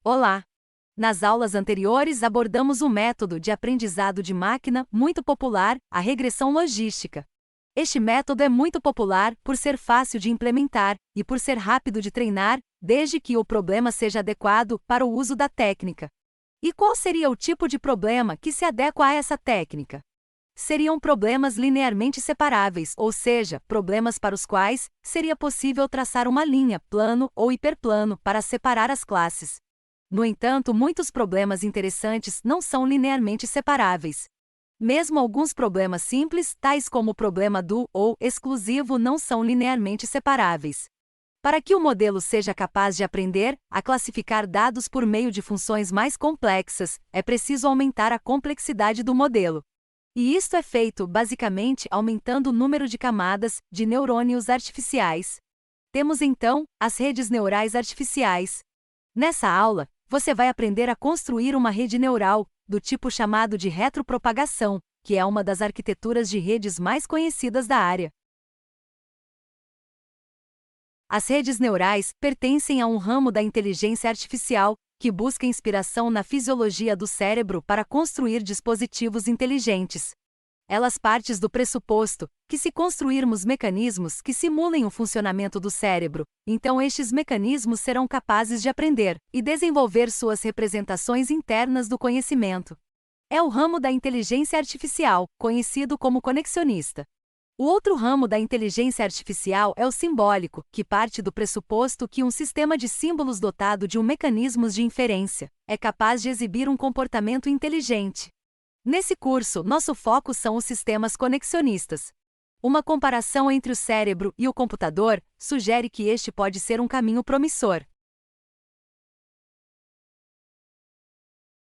Olá! Nas aulas anteriores abordamos um método de aprendizado de máquina muito popular, a regressão logística. Este método é muito popular por ser fácil de implementar e por ser rápido de treinar, desde que o problema seja adequado para o uso da técnica. E qual seria o tipo de problema que se adequa a essa técnica? Seriam problemas linearmente separáveis, ou seja, problemas para os quais seria possível traçar uma linha, plano ou hiperplano para separar as classes. No entanto, muitos problemas interessantes não são linearmente separáveis. Mesmo alguns problemas simples, tais como o problema do ou exclusivo, não são linearmente separáveis. Para que o modelo seja capaz de aprender a classificar dados por meio de funções mais complexas, é preciso aumentar a complexidade do modelo. E isto é feito, basicamente, aumentando o número de camadas de neurônios artificiais. Temos então as redes neurais artificiais. Nessa aula, você vai aprender a construir uma rede neural, do tipo chamado de retropropagação, que é uma das arquiteturas de redes mais conhecidas da área. As redes neurais pertencem a um ramo da inteligência artificial que busca inspiração na fisiologia do cérebro para construir dispositivos inteligentes. Elas partem do pressuposto que, se construirmos mecanismos que simulem o funcionamento do cérebro, então estes mecanismos serão capazes de aprender e desenvolver suas representações internas do conhecimento. É o ramo da inteligência artificial, conhecido como conexionista. O outro ramo da inteligência artificial é o simbólico, que parte do pressuposto que um sistema de símbolos dotado de mecanismos de inferência é capaz de exibir um comportamento inteligente. Nesse curso, nosso foco são os sistemas conexionistas. Uma comparação entre o cérebro e o computador sugere que este pode ser um caminho promissor.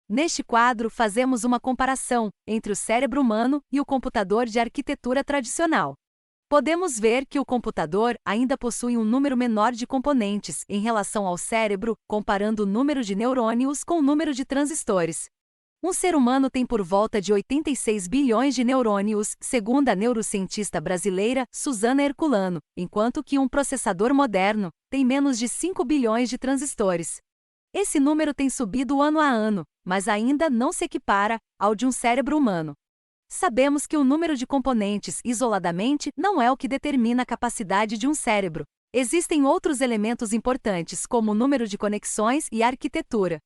Neste quadro, fazemos uma comparação entre o cérebro humano e o computador de arquitetura tradicional. Podemos ver que o computador ainda possui um número menor de componentes em relação ao cérebro, comparando o número de neurônios com o número de transistores. Um ser humano tem por volta de 86 bilhões de neurônios, segundo a neurocientista brasileira Susana Herculano, enquanto que um processador moderno tem menos de 5 bilhões de transistores. Esse número tem subido ano a ano, mas ainda não se equipara ao de um cérebro humano. Sabemos que o número de componentes isoladamente não é o que determina a capacidade de um cérebro. Existem outros elementos importantes, como o número de conexões e a arquitetura.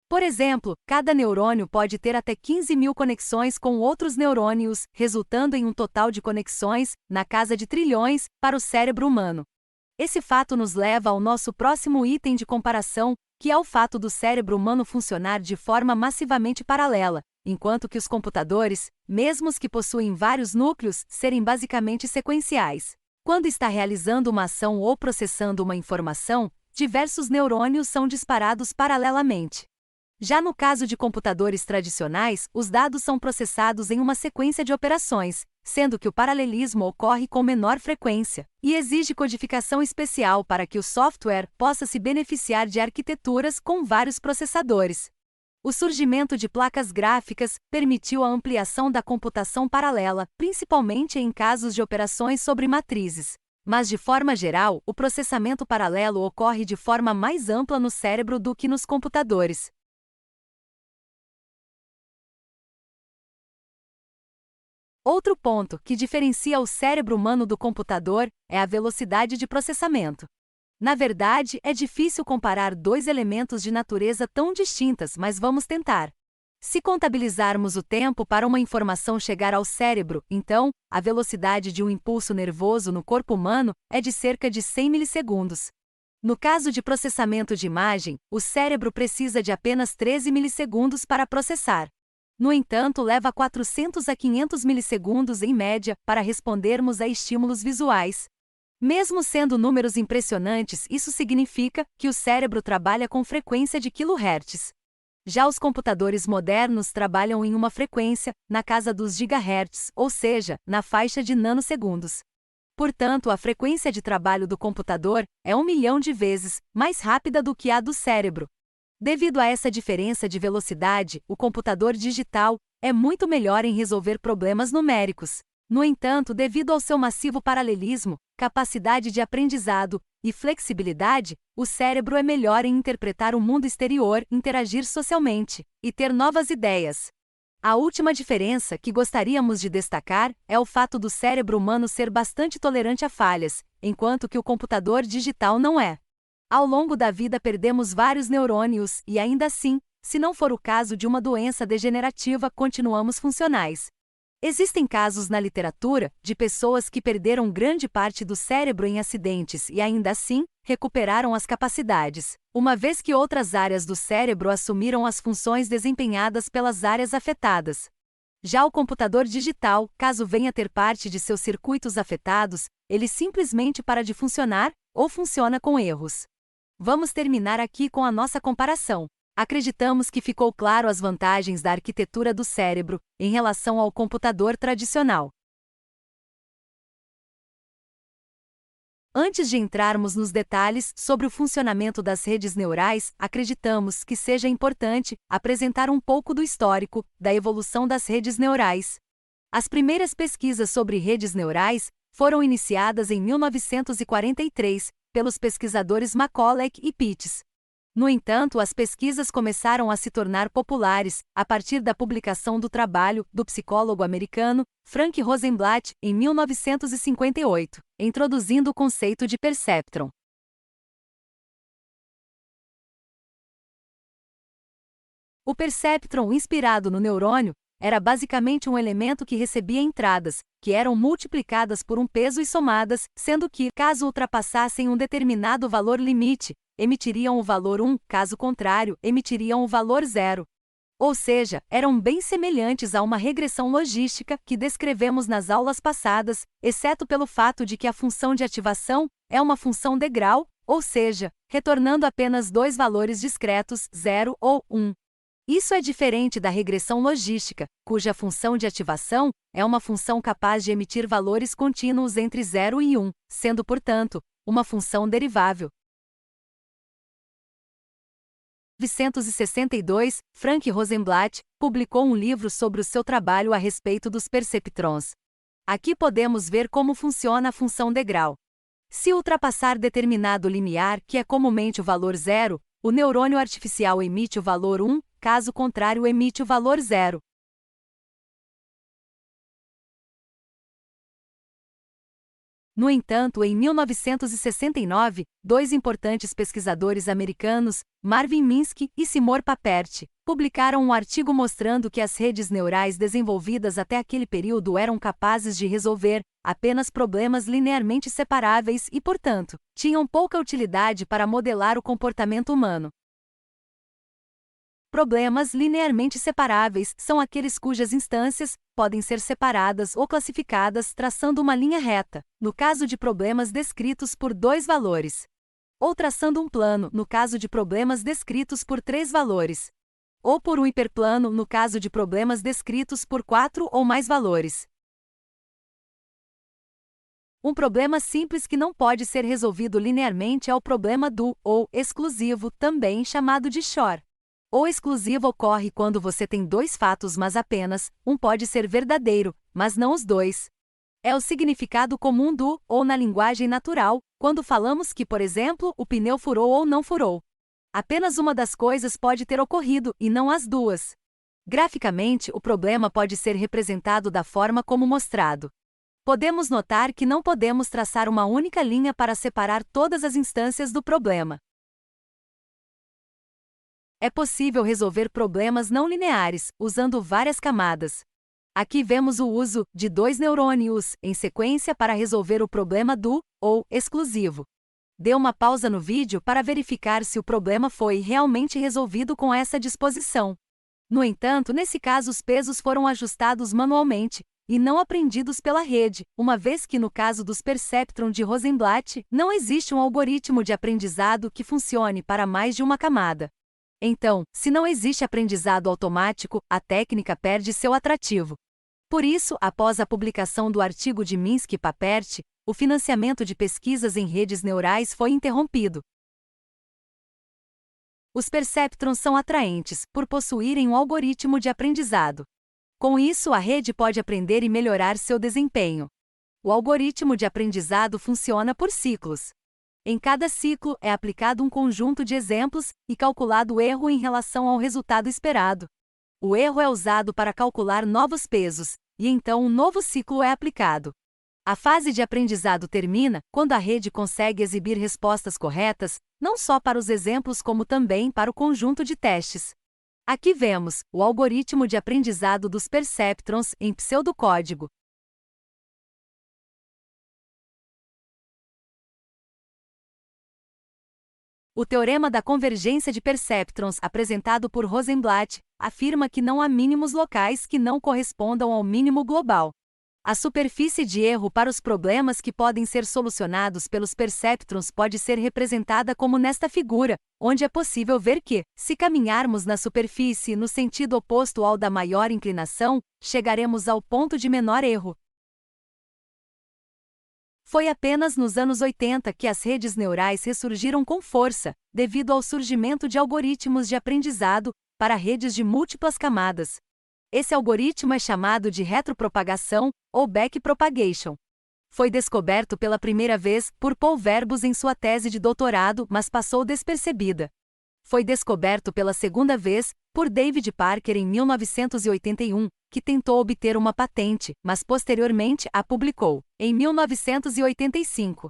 Por exemplo, cada neurônio pode ter até 15.000 conexões com outros neurônios, resultando em um total de conexões, na casa de trilhões, para o cérebro humano. Esse fato nos leva ao nosso próximo item de comparação, que é o fato do cérebro humano funcionar de forma massivamente paralela, enquanto que os computadores, mesmo os que possuem vários núcleos, serem basicamente sequenciais. Quando está realizando uma ação ou processando uma informação, diversos neurônios são disparados paralelamente. Já no caso de computadores tradicionais, os dados são processados em uma sequência de operações, sendo que o paralelismo ocorre com menor frequência, e exige codificação especial para que o software possa se beneficiar de arquiteturas com vários processadores. O surgimento de placas gráficas permitiu a ampliação da computação paralela, principalmente em casos de operações sobre matrizes. Mas, de forma geral, o processamento paralelo ocorre de forma mais ampla no cérebro do que nos computadores. Outro ponto que diferencia o cérebro humano do computador é a velocidade de processamento. Na verdade, é difícil comparar dois elementos de natureza tão distintas, mas vamos tentar. Se contabilizarmos o tempo para uma informação chegar ao cérebro, então, a velocidade de um impulso nervoso no corpo humano é de cerca de 100 milissegundos. No caso de processamento de imagem, o cérebro precisa de apenas 13 milissegundos para processar. No entanto, leva 400 a 500 milissegundos em média para respondermos a estímulos visuais. Mesmo sendo números impressionantes, isso significa que o cérebro trabalha com frequência de kHz. Já os computadores modernos trabalham em uma frequência, na casa dos gigahertz, ou seja, na faixa de nanosegundos. Portanto, a frequência de trabalho do computador é 1 milhão de vezes mais rápida do que a do cérebro. Devido a essa diferença de velocidade, o computador digital é muito melhor em resolver problemas numéricos. No entanto, devido ao seu massivo paralelismo, capacidade de aprendizado e flexibilidade, o cérebro é melhor em interpretar o mundo exterior, interagir socialmente e ter novas ideias. A última diferença que gostaríamos de destacar é o fato do cérebro humano ser bastante tolerante a falhas, enquanto que o computador digital não é. Ao longo da vida perdemos vários neurônios e ainda assim, se não for o caso de uma doença degenerativa, continuamos funcionais. Existem casos na literatura de pessoas que perderam grande parte do cérebro em acidentes e ainda assim, recuperaram as capacidades, uma vez que outras áreas do cérebro assumiram as funções desempenhadas pelas áreas afetadas. Já o computador digital, caso venha ter parte de seus circuitos afetados, ele simplesmente para de funcionar ou funciona com erros. Vamos terminar aqui com a nossa comparação. Acreditamos que ficou claro as vantagens da arquitetura do cérebro em relação ao computador tradicional. Antes de entrarmos nos detalhes sobre o funcionamento das redes neurais, acreditamos que seja importante apresentar um pouco do histórico da evolução das redes neurais. As primeiras pesquisas sobre redes neurais foram iniciadas em 1943 pelos pesquisadores Macaulay e Pitts. No entanto, as pesquisas começaram a se tornar populares a partir da publicação do trabalho do psicólogo americano Frank Rosenblatt em 1958, introduzindo o conceito de perceptron. O perceptron, inspirado no neurônio, era basicamente um elemento que recebia entradas, que eram multiplicadas por um peso e somadas, sendo que, caso ultrapassassem um determinado valor limite, emitiriam o valor 1, caso contrário, emitiriam o valor 0. Ou seja, eram bem semelhantes a uma regressão logística que descrevemos nas aulas passadas, exceto pelo fato de que a função de ativação é uma função degrau, ou seja, retornando apenas dois valores discretos, 0 ou 1. Isso é diferente da regressão logística, cuja função de ativação é uma função capaz de emitir valores contínuos entre 0 e 1, sendo, portanto, uma função derivável. Em 1962, Frank Rosenblatt publicou um livro sobre o seu trabalho a respeito dos perceptrons. Aqui podemos ver como funciona a função degrau. Se ultrapassar determinado limiar, que é comumente o valor 0, o neurônio artificial emite o valor 1, caso contrário emite o valor 0. No entanto, em 1969, dois importantes pesquisadores americanos, Marvin Minsky e Seymour Papert, publicaram um artigo mostrando que as redes neurais desenvolvidas até aquele período eram capazes de resolver apenas problemas linearmente separáveis e, portanto, tinham pouca utilidade para modelar o comportamento humano. Problemas linearmente separáveis são aqueles cujas instâncias podem ser separadas ou classificadas traçando uma linha reta, no caso de problemas descritos por dois valores, ou traçando um plano, no caso de problemas descritos por três valores, ou por um hiperplano, no caso de problemas descritos por quatro ou mais valores. Um problema simples que não pode ser resolvido linearmente é o problema do ou exclusivo, também chamado de Shor. O exclusivo ocorre quando você tem dois fatos, mas apenas um pode ser verdadeiro, mas não os dois. É o significado comum do ou na linguagem natural, quando falamos que, por exemplo, o pneu furou ou não furou. Apenas uma das coisas pode ter ocorrido e não as duas. Graficamente, o problema pode ser representado da forma como mostrado. Podemos notar que não podemos traçar uma única linha para separar todas as instâncias do problema. É possível resolver problemas não lineares, usando várias camadas. Aqui vemos o uso de dois neurônios em sequência para resolver o problema do ou exclusivo. Dê uma pausa no vídeo para verificar se o problema foi realmente resolvido com essa disposição. No entanto, nesse caso os pesos foram ajustados manualmente e não aprendidos pela rede, uma vez que no caso dos perceptron de Rosenblatt, não existe um algoritmo de aprendizado que funcione para mais de uma camada. Então, se não existe aprendizado automático, a técnica perde seu atrativo. Por isso, após a publicação do artigo de Minsky e Papert, o financiamento de pesquisas em redes neurais foi interrompido. Os perceptrons são atraentes, por possuírem um algoritmo de aprendizado. Com isso, a rede pode aprender e melhorar seu desempenho. O algoritmo de aprendizado funciona por ciclos. Em cada ciclo, é aplicado um conjunto de exemplos e calculado o erro em relação ao resultado esperado. O erro é usado para calcular novos pesos, e então um novo ciclo é aplicado. A fase de aprendizado termina quando a rede consegue exibir respostas corretas, não só para os exemplos como também para o conjunto de testes. Aqui vemos o algoritmo de aprendizado dos perceptrons em pseudocódigo. O teorema da convergência de perceptrons apresentado por Rosenblatt afirma que não há mínimos locais que não correspondam ao mínimo global. A superfície de erro para os problemas que podem ser solucionados pelos perceptrons pode ser representada como nesta figura, onde é possível ver que, se caminharmos na superfície no sentido oposto ao da maior inclinação, chegaremos ao ponto de menor erro. Foi apenas nos anos 80 que as redes neurais ressurgiram com força, devido ao surgimento de algoritmos de aprendizado para redes de múltiplas camadas. Esse algoritmo é chamado de retropropagação, ou backpropagation. Foi descoberto pela primeira vez por Paul Verbus em sua tese de doutorado, mas passou despercebida. Foi descoberto pela segunda vez por David Parker em 1981, que tentou obter uma patente, mas posteriormente a publicou, em 1985.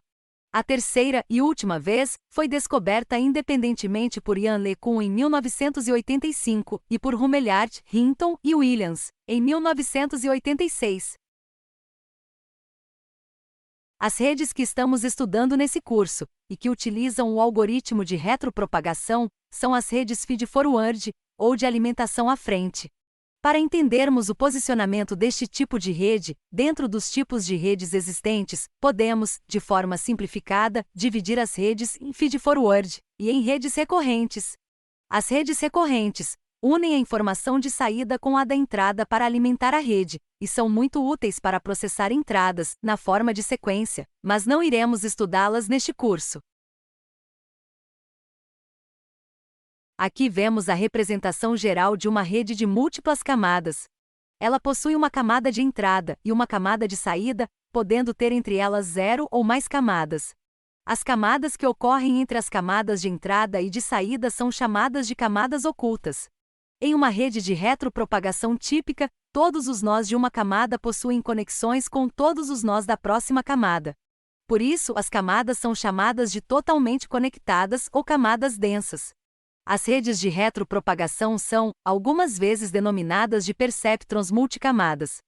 A terceira e última vez foi descoberta independentemente por Ian LeCun em 1985 e por Rumelhart, Hinton e Williams, em 1986. As redes que estamos estudando nesse curso, e que utilizam o algoritmo de retropropagação, são as redes feed-forward, ou de alimentação à frente. Para entendermos o posicionamento deste tipo de rede, dentro dos tipos de redes existentes, podemos, de forma simplificada, dividir as redes em feed-forward e em redes recorrentes. As redes recorrentes unem a informação de saída com a da entrada para alimentar a rede, e são muito úteis para processar entradas, na forma de sequência, mas não iremos estudá-las neste curso. Aqui vemos a representação geral de uma rede de múltiplas camadas. Ela possui uma camada de entrada e uma camada de saída, podendo ter entre elas 0 ou mais camadas. As camadas que ocorrem entre as camadas de entrada e de saída são chamadas de camadas ocultas. Em uma rede de retropropagação típica, todos os nós de uma camada possuem conexões com todos os nós da próxima camada. Por isso, as camadas são chamadas de totalmente conectadas ou camadas densas. As redes de retropropagação são, algumas vezes denominadas de perceptrons multicamadas.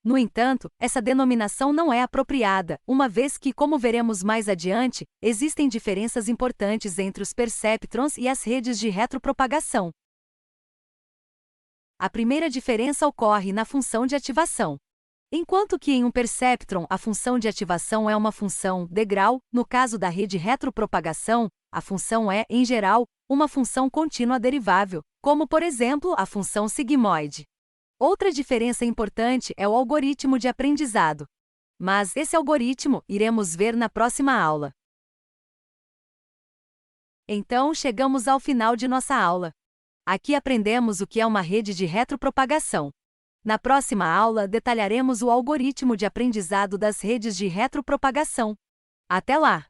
No entanto, essa denominação não é apropriada, uma vez que, como veremos mais adiante, existem diferenças importantes entre os perceptrons e as redes de retropropagação. A primeira diferença ocorre na função de ativação. Enquanto que em um perceptron a função de ativação é uma função degrau, no caso da rede retropropagação, a função é, em geral, uma função contínua derivável, como por exemplo a função sigmoide. Outra diferença importante é o algoritmo de aprendizado. Mas esse algoritmo iremos ver na próxima aula. Então chegamos ao final de nossa aula. Aqui aprendemos o que é uma rede de retropropagação. Na próxima aula detalharemos o algoritmo de aprendizado das redes de retropropagação. Até lá!